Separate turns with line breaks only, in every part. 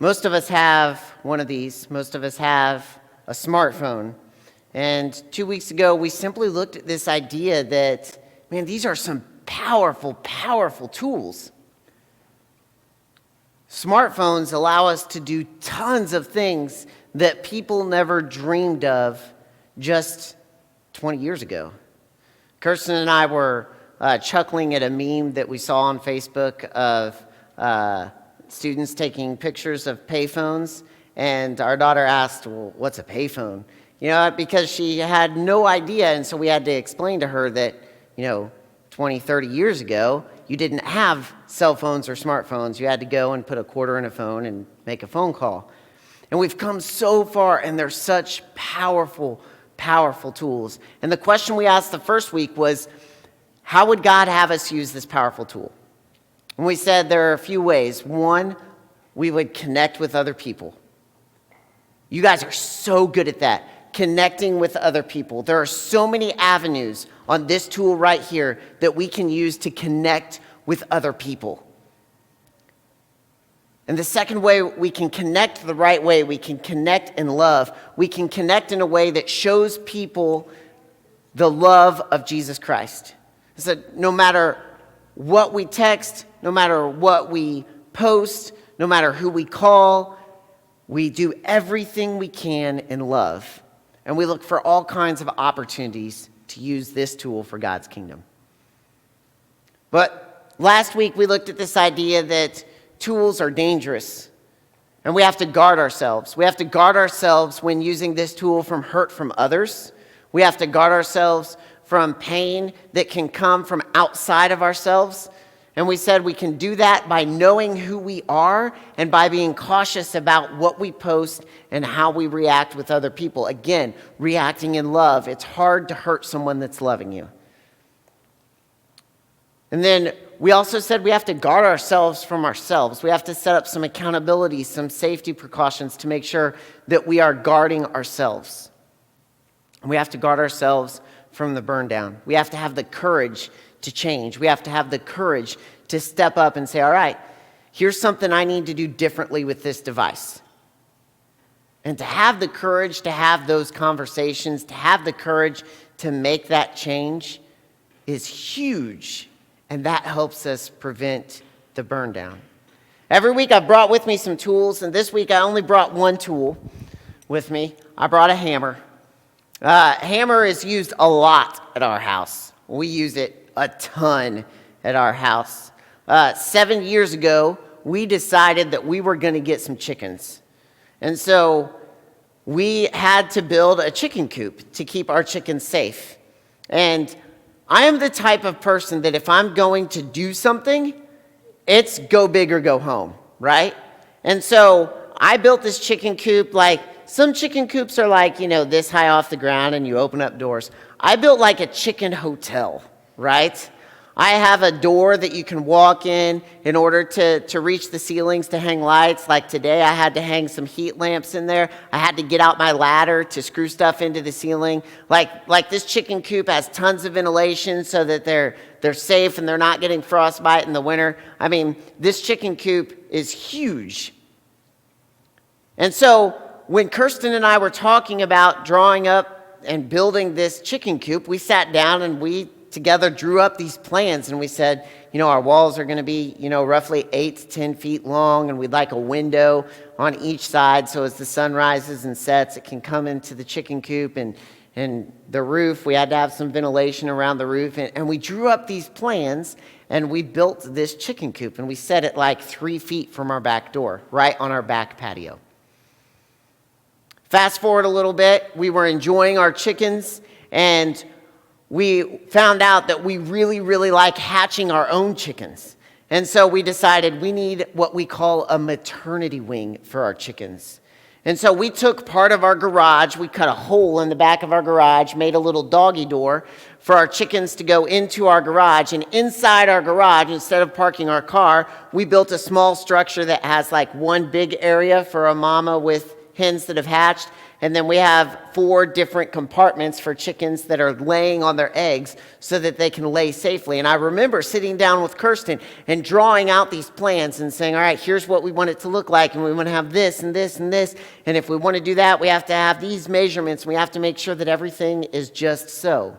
Most of us have one of these. Most of us have a smartphone. And 2 weeks ago, we simply looked at this idea that, man, these are some powerful, powerful tools. Smartphones allow us to do tons of things that people never dreamed of just 20 years ago. Kirsten and I were chuckling at a meme that we saw on Facebook of students taking pictures of payphones, and our daughter asked, well, what's a payphone? Because she had no idea, and so we had to explain to her that, 20, 30 years ago, you didn't have cell phones or smartphones. You had to go and put a quarter in a phone and make a phone call. And we've come so far, and they're such powerful, powerful tools. And the question we asked the first week was, how would God have us use this powerful tool? And we said there are a few ways. One, we would connect with other people. You guys are so good at that, connecting with other people. There are so many avenues on this tool right here that we can use to connect with other people. And the second way we can connect the right way, we can connect in love. We can connect in a way that shows people the love of Jesus Christ. So no matter what we text, no matter what we post, no matter who we call, we do everything we can in love. And we look for all kinds of opportunities to use this tool for God's kingdom. But last week we looked at this idea that tools are dangerous. And we have to guard ourselves. We have to guard ourselves when using this tool from hurt from others. We have to guard ourselves from pain that can come from outside of ourselves. And we said we can do that by knowing who we are and by being cautious about what we post and how we react with other people. Again, reacting in love. It's hard to hurt someone that's loving you. And then we also said we have to guard ourselves from ourselves. We have to set up some accountability, some safety precautions to make sure that we are guarding ourselves. We have to guard ourselves from the burn down. We have to have the courage to change. We have to have the courage to step up and say, all right, here's something I need to do differently with this device. And to have the courage to have those conversations, to have the courage to make that change is huge. And that helps us prevent the burn down. Every week I've brought with me some tools, and this week I only brought one tool with me. I brought a hammer. Hammer is used a lot at our house. We use it a ton at our house. 7 years ago, we decided that we were going to get some chickens. And so we had to build a chicken coop to keep our chickens safe. And I am the type of person that if I'm going to do something, it's go big or go home, right? And so I built this chicken coop. Like, some chicken coops are like, this high off the ground and you open up doors. I built like a chicken hotel, right? I have a door that you can walk in order to reach the ceilings to hang lights. Like today, I had to hang some heat lamps in there. I had to get out my ladder to screw stuff into the ceiling. Like this chicken coop has tons of ventilation so that they're safe and they're not getting frostbite in the winter. I mean, this chicken coop is huge. And so when Kirsten and I were talking about drawing up and building this chicken coop, we sat down and we together drew up these plans, and we said, our walls are going to be, roughly 8 to 10 feet long, and we'd like a window on each side so as the sun rises and sets, it can come into the chicken coop. And the roof, we had to have some ventilation around the roof. And we drew up these plans, and we built this chicken coop, and we set it like 3 feet from our back door, right on our back patio. Fast forward a little bit, we were enjoying our chickens, and we found out that we really, really like hatching our own chickens. And so we decided we need what we call a maternity wing for our chickens. And so we took part of our garage, we cut a hole in the back of our garage, made a little doggy door for our chickens to go into our garage. And inside our garage, instead of parking our car, we built a small structure that has like one big area for a mama with hens that have hatched, and then we have 4 different compartments for chickens that are laying on their eggs so that they can lay safely. And I remember sitting down with Kirsten and drawing out these plans and saying, all right, here's what we want it to look like, and we want to have this and this and this, and if we want to do that, we have to have these measurements, and we have to make sure that everything is just so.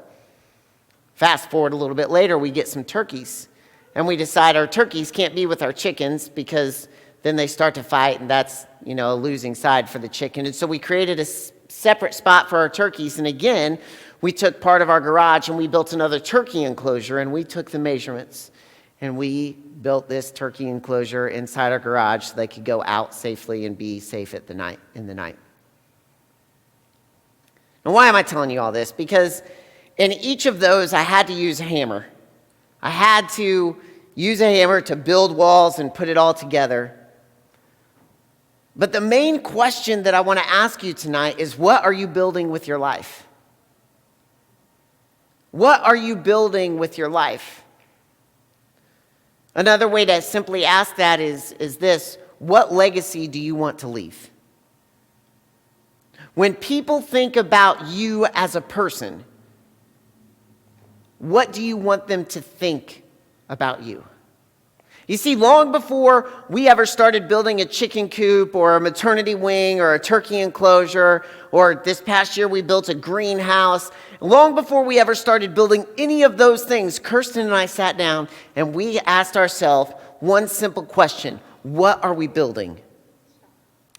Fast forward a little bit later, we get some turkeys, and we decide our turkeys can't be with our chickens because then they start to fight, and that's, a losing side for the chicken. And so we created a separate spot for our turkeys. And again, we took part of our garage and we built another turkey enclosure, and we took the measurements and we built this turkey enclosure inside our garage so they could go out safely and be safe in the night. Now, why am I telling you all this? Because in each of those, I had to use a hammer. I had to use a hammer to build walls and put it all together. But the main question that I want to ask you tonight is, what are you building with your life? What are you building with your life? Another way to simply ask that is this: what legacy do you want to leave? When people think about you as a person, what do you want them to think about you? You see, long before we ever started building a chicken coop or a maternity wing or a turkey enclosure, or this past year we built a greenhouse, long before we ever started building any of those things, Kirsten and I sat down and we asked ourselves one simple question: what are we building?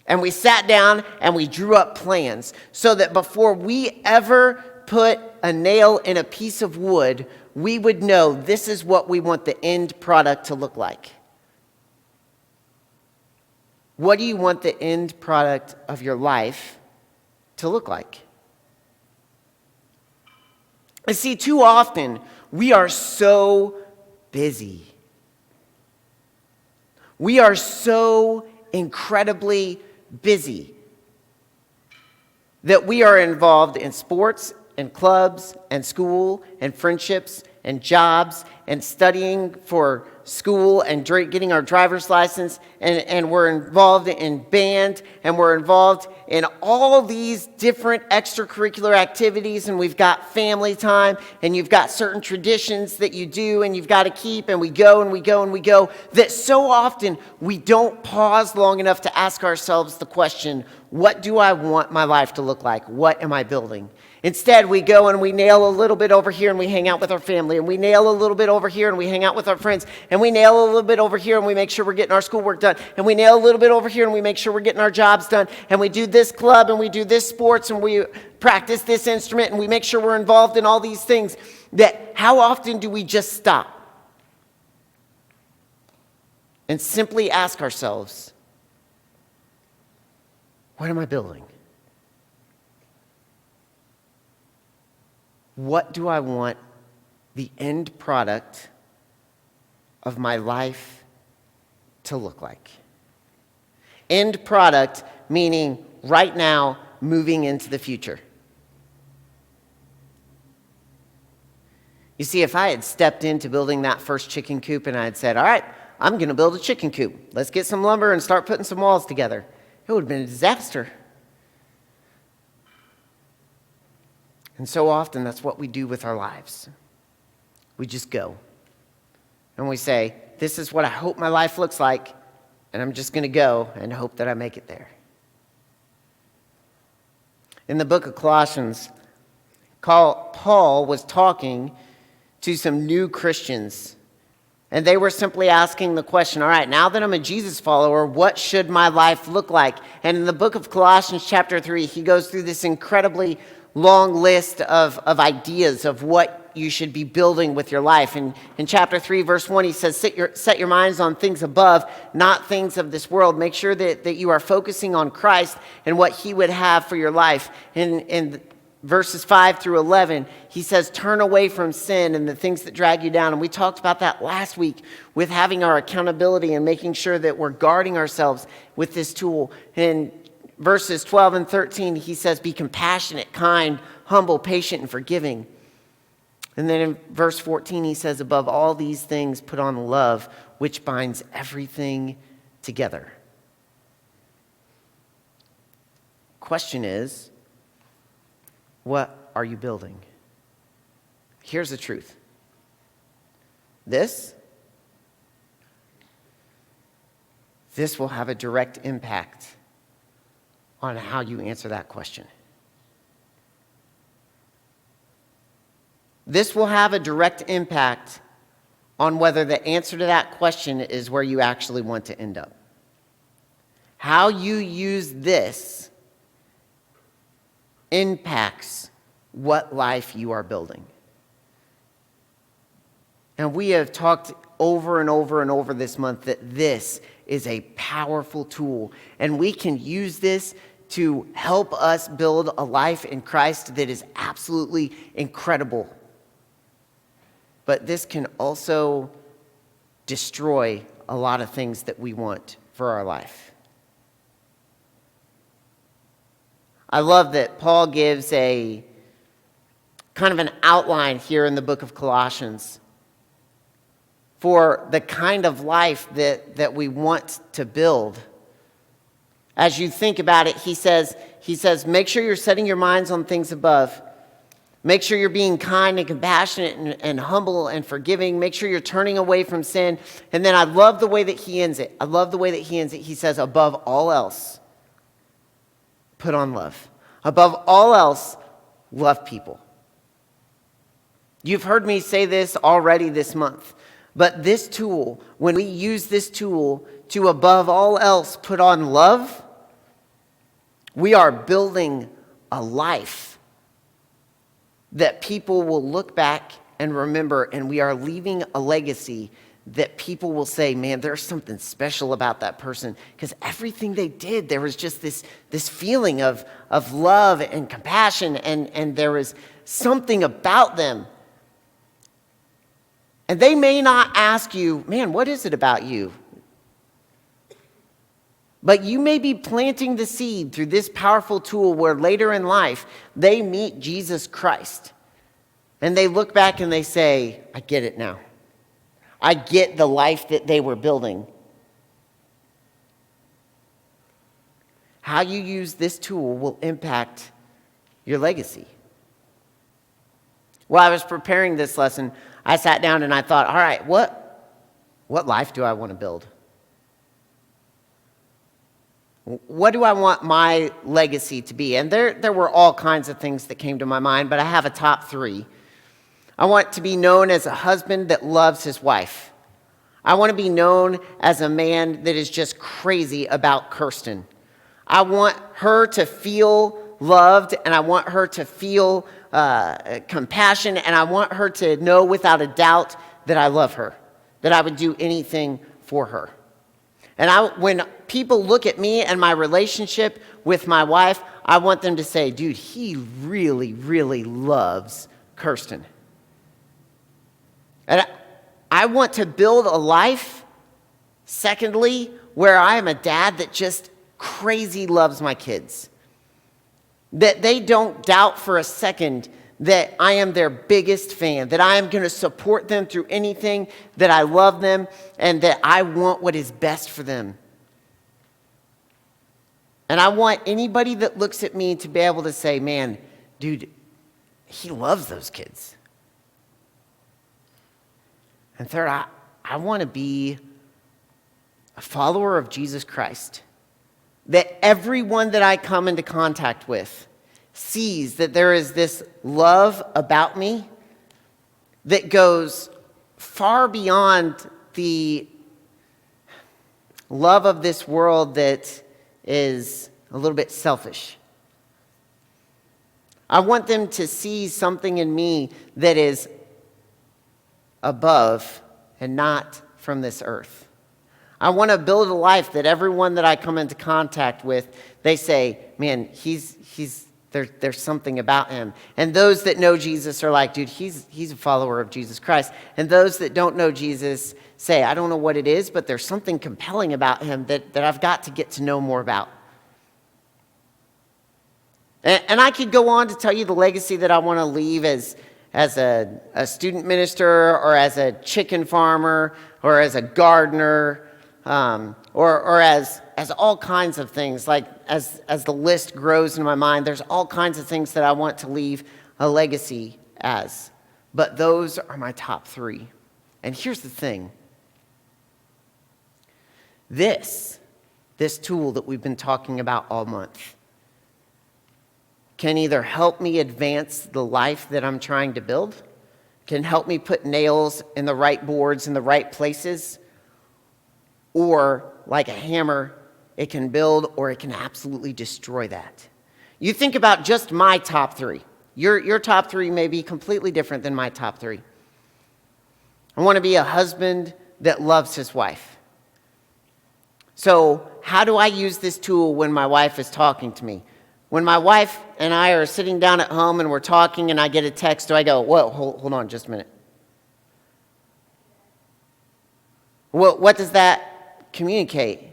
And we sat down and we drew up plans so that before we ever put a nail in a piece of wood, we would know this is what we want the end product to look like. What do you want the end product of your life to look like? And see, too often we are so busy. We are so incredibly busy that we are involved in sports and clubs and school and friendships and jobs and studying for school and getting our driver's license, and we're involved in band, and we're involved in all these different extracurricular activities, and we've got family time, and you've got certain traditions that you do and you've got to keep, and we go and we go and we go, that so often we don't pause long enough to ask ourselves the question: what do I want my life to look like? What am I building? Instead, we go and we nail a little bit over here and we hang out with our family, and we nail a little bit over here and we hang out with our friends, and we nail a little bit over here and we make sure we're getting our schoolwork done, and we nail a little bit over here and we make sure we're getting our jobs done, and we do this club and we do this sports and we practice this instrument and we make sure we're involved in all these things. That how often do we just stop and simply ask ourselves, what am I building? What do I want the end product of my life to look like? End product meaning right now, moving into the future. You see, if I had stepped into building that first chicken coop and I had said, all right, I'm going to build a chicken coop. Let's get some lumber and start putting some walls together, it would have been a disaster. And so often, that's what we do with our lives. We just go. And we say, this is what I hope my life looks like, and I'm just going to go and hope that I make it there. In the book of Colossians, Paul was talking to some new Christians, and they were simply asking the question, all right, now that I'm a Jesus follower, what should my life look like? And in the book of Colossians chapter 3, he goes through this incredibly long list of ideas of what you should be building with your life. And in chapter 3, verse 1, he says, set your minds on things above, not things of this world. Make sure that you are focusing on Christ and what he would have for your life. In verses 5 through 11, he says, turn away from sin and the things that drag you down. And we talked about that last week with having our accountability and making sure that we're guarding ourselves with this tool. And verses 12 and 13, he says, be compassionate, kind, humble, patient, and forgiving. And then in verse 14, he says, above all these things, put on love, which binds everything together. question is, what are you building? Here's the truth. This will have a direct impact on how you answer that question. This will have a direct impact on whether the answer to that question is where you actually want to end up. How you use this impacts what life you are building. And we have talked over and over and over this month that this is a powerful tool, and we can use this to help us build a life in Christ that is absolutely incredible. But this can also destroy a lot of things that we want for our life. I love that Paul gives a kind of an outline here in the book of Colossians for the kind of life that we want to build. As you think about it, he says, make sure you're setting your minds on things above. Make sure you're being kind and compassionate and humble and forgiving. Make sure you're turning away from sin. And then I love the way that he ends it. He says, above all else, put on love. Above all else, love people. You've heard me say this already this month. But this tool, when we use this tool to above all else put on love, we are building a life that people will look back and remember, and we are leaving a legacy that people will say, man, there's something special about that person, because everything they did, there was just this feeling of love and compassion, and there was something about them. And they may not ask you, man, what is it about you? But you may be planting the seed through this powerful tool where later in life, they meet Jesus Christ. And they look back and they say, I get it now. I get the life that they were building. How you use this tool will impact your legacy. While I was preparing this lesson, I sat down and I thought, all right, what life do I want to build? What do I want my legacy to be? And there were all kinds of things that came to my mind, but I have a top 3. I want to be known as a husband that loves his wife. I want to be known as a man that is just crazy about Kirsten. I want her to feel loved, and I want her to feel compassion, and I want her to know without a doubt that I love her, that I would do anything for her. And when people look at me and my relationship with my wife, I want them to say, dude, he really, really loves Kirsten. And I want to build a life, secondly, where I am a dad that just crazy loves my kids. That they don't doubt for a second that I am their biggest fan, that I am going to support them through anything, that I love them, and that I want what is best for them. And I want anybody that looks at me to be able to say, man, dude, he loves those kids. And third, I want to be a follower of Jesus Christ. That everyone that I come into contact with sees that there is this love about me that goes far beyond the love of this world that is a little bit selfish. I want them to see something in me that is above and not from this earth. I want to build a life that everyone that I come into contact with, they say, man, there's something about him. And those that know Jesus are like, dude, he's a follower of Jesus Christ. And those that don't know Jesus say, I don't know what it is, but there's something compelling about him that I've got to get to know more about. And I could go on to tell you the legacy that I want to leave as a student minister, or as a chicken farmer, or as a gardener, or as all kinds of things. Like as the list grows in my mind, there's all kinds of things that I want to leave a legacy as. But those are my top 3. And here's the thing. This tool that we've been talking about all month can either help me advance the life that I'm trying to build, can help me put nails in the right boards in the right places, or like a hammer, it can build or it can absolutely destroy that. You think about just my top 3. Your top 3 may be completely different than my top 3. I want to be a husband that loves his wife. So how do I use this tool when my wife is talking to me? When my wife and I are sitting down at home and we're talking and I get a text, do I go, whoa, hold on just a minute. What does that communicate?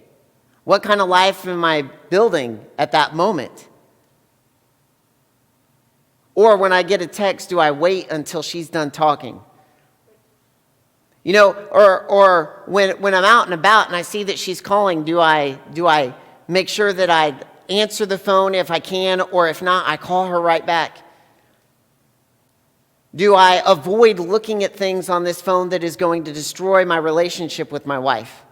What kind of life am I building at that moment? Or when I get a text, do I wait until she's done talking? You know, or when I'm out and about and I see that she's calling, do I make sure that I answer the phone if I can, or if not, I call her right back? Do I avoid looking at things on this phone that is going to destroy my relationship with my wife?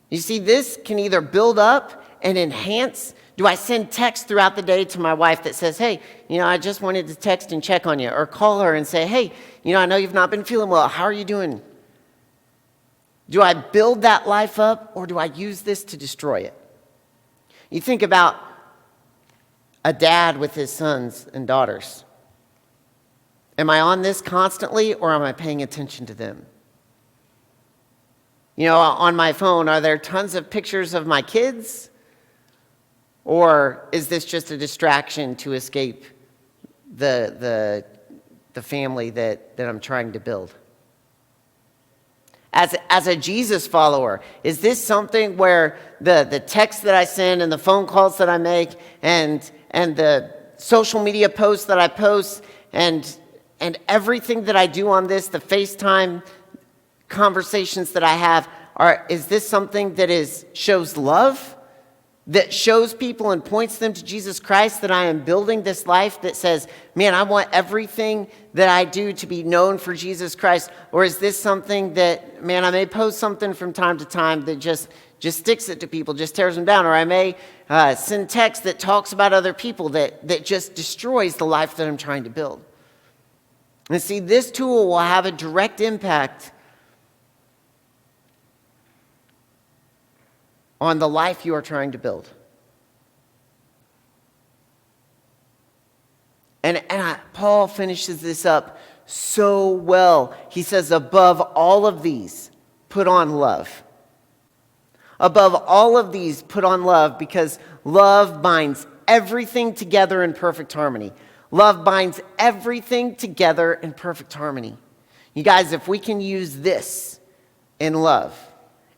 You see, this can either build up and enhance. Do I send text throughout the day to my wife that says, hey, I just wanted to text and check on you, or call her and say, hey, I know you've not been feeling well. How are you doing? Do I build that life up, or do I use this to destroy it? You think about a dad with his sons and daughters. Am I on this constantly, or am I paying attention to them? On my phone, are there tons of pictures of my kids? Or is this just a distraction to escape the family that I'm trying to build? As a Jesus follower, is this something where the text that I send and the phone calls that I make and the social media posts that I post and everything that I do on this, the FaceTime conversations that I have, is this something that shows love? That shows people and points them to Jesus Christ, that I am building this life that says, man, I want everything that I do to be known for Jesus Christ? Or is this something that, man, I may post something from time to time that just sticks it to people, just tears them down? Or I may send text that talks about other people that just destroys the life that I'm trying to build. And see, this tool will have a direct impact on the life you are trying to build. And Paul finishes this up so well. He says, above all of these, put on love. Above all of these, put on love, because love binds everything together in perfect harmony. Love binds everything together in perfect harmony. You guys, if we can use this in love,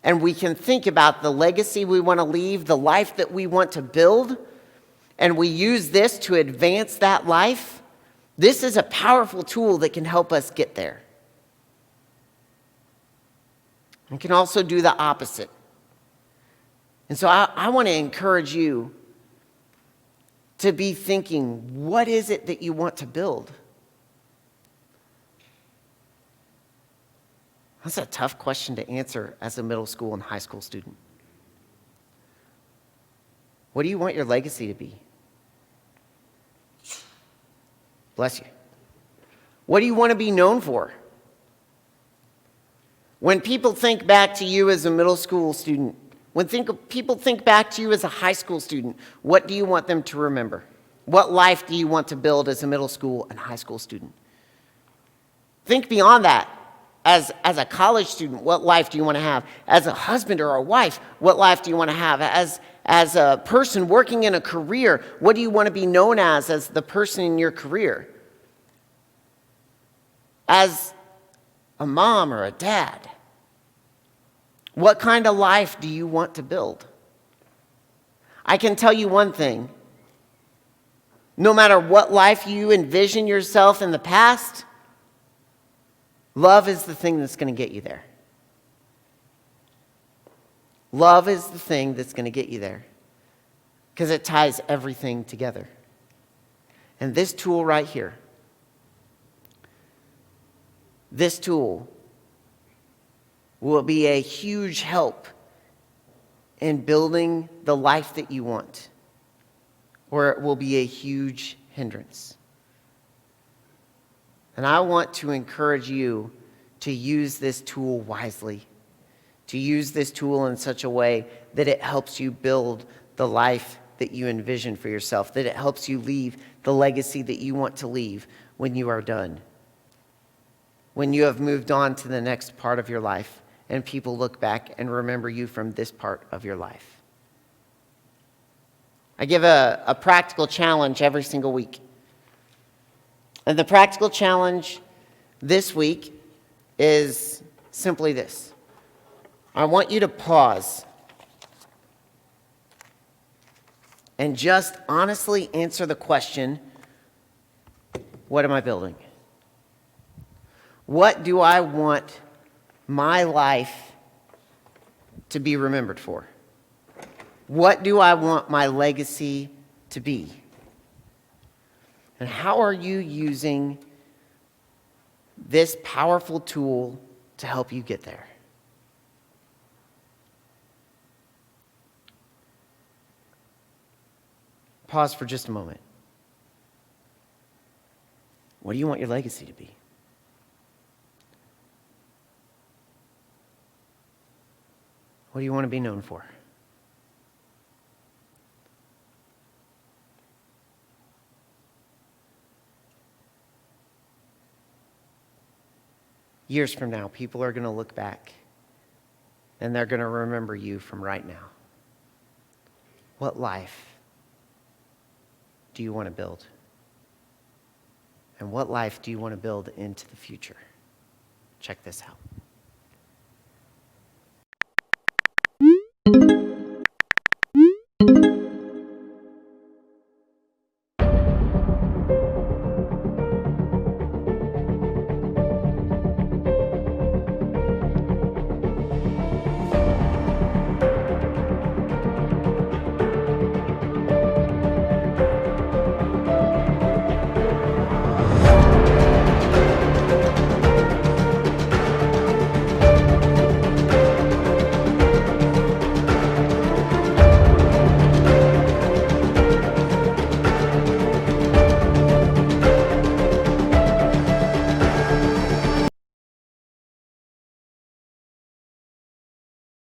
and we can think about the legacy we want to leave, the life that we want to build, and we use this to advance that life, this is a powerful tool that can help us get there. It can also do the opposite. And so I want to encourage you to be thinking, what is it that you want to build? That's a tough question to answer as a middle school and high school student. What do you want your legacy to be? Bless you. What do you want to be known for? When people think back to you as a middle school student, when people think back to you as a high school student, what do you want them to remember? What life do you want to build as a middle school and high school student? Think beyond that. As a college student, what life do you want to have? As a husband or a wife, what life do you want to have? As a person working in a career, what do you want to be known as the person in your career? As a mom or a dad, what kind of life do you want to build? I can tell you one thing. No matter what life you envision yourself in the past, love is the thing that's going to get you there. Love is the thing that's going to get you there because it ties everything together. And this tool right here, this tool will be a huge help in building the life that you want, or it will be a huge hindrance. And I want to encourage you to use this tool wisely, to use this tool in such a way that it helps you build the life that you envision for yourself, that it helps you leave the legacy that you want to leave when you are done, when you have moved on to the next part of your life and people look back and remember you from this part of your life. I give a practical challenge every single week. And the practical challenge this week is simply this. I want you to pause and just honestly answer the question, what am I building? What do I want my life to be remembered for? What do I want my legacy to be? And how are you using this powerful tool to help you get there? Pause for just a moment. What do you want your legacy to be? What do you want to be known for? Years from now, people are going to look back and they're going to remember you from right now. What life do you want to build? And what life do you want to build into the future? Check this out.